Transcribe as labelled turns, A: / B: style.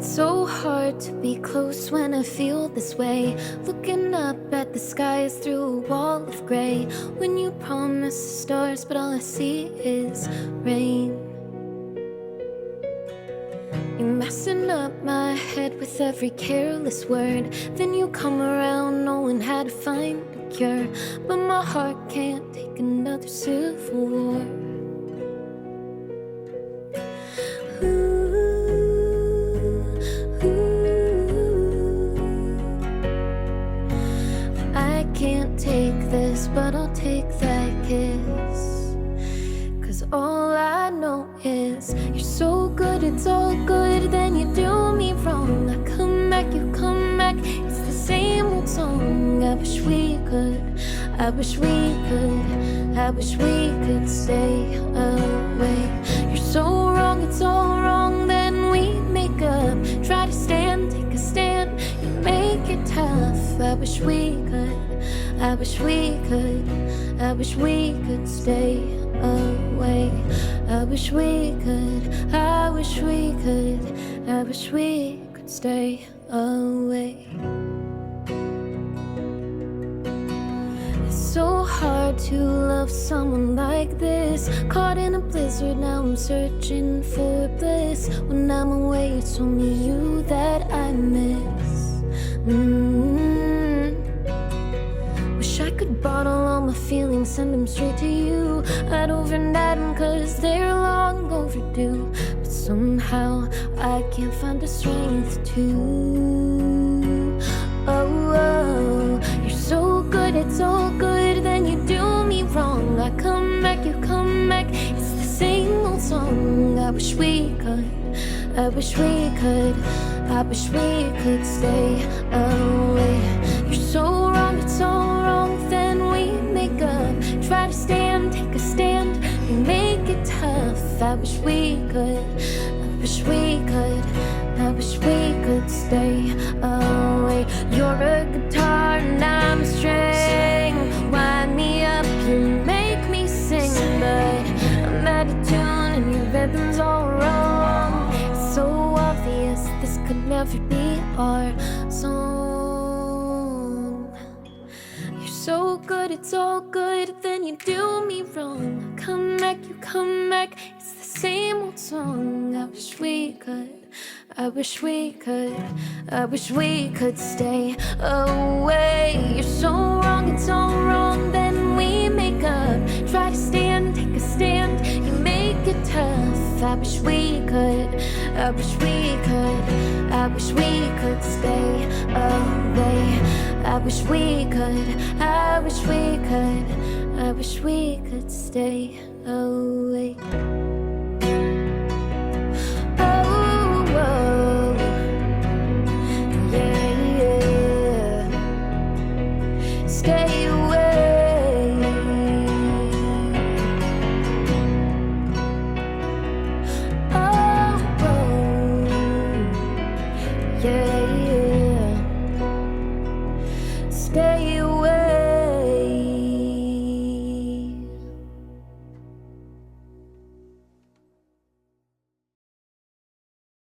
A: It's so hard to be close when I feel this way, looking up at the skies through a wall of gray. When you promise stars, but all I see is rain. You're messing up my head with every careless word. Then you come around knowing how to find a cure, but my heart can't take another civil war. I can't take this, but I'll take that kiss. 'Cause all I know is you're so good, it's all good, then you do me wrong. I come back, you come back, it's the same old song. I wish we could, I wish we could, I wish we could stay away. You're so wrong, it's all wrong, then we make up. Try to stand, take a stand, you make it tough. I wish we could, I wish we could, I wish we could stay away. I wish we could, I wish we could, I wish we could stay away. It's so hard to love someone like this. Caught in a blizzard, now I'm searching for bliss. When I'm away, it's only you that I miss. Wish I could bottle all my feelings, send them straight to you. I'd overnight them 'cause they're long overdue. But somehow I can't find the strength to. Oh, you're so good, it's all good, then you do me wrong. I come back, you come back, it's the same old song. I wish we could, I wish we could, I wish we could stay away. You're so wrong, it's all wrong, then we make up. Try to stand, take a stand, we make it tough. I wish we could, I wish we could, I wish we could stay away. You're a guitar and I'm a string. Wind me up, you make me sing, but I'm out of tune and your rhythm's all wrong. It's so obvious this could never be our song. You're so good, it's all good, then you do me wrong. Come back, you come back, it's the same old song. I wish we could, I wish we could, I wish we could stay away. You're so wrong, it's all wrong, then we make up. Try to stand, take a stand, you make it tough. I wish we could, I wish we could, I wish we could stay away. I wish we could, I wish we could, I wish we could stay away.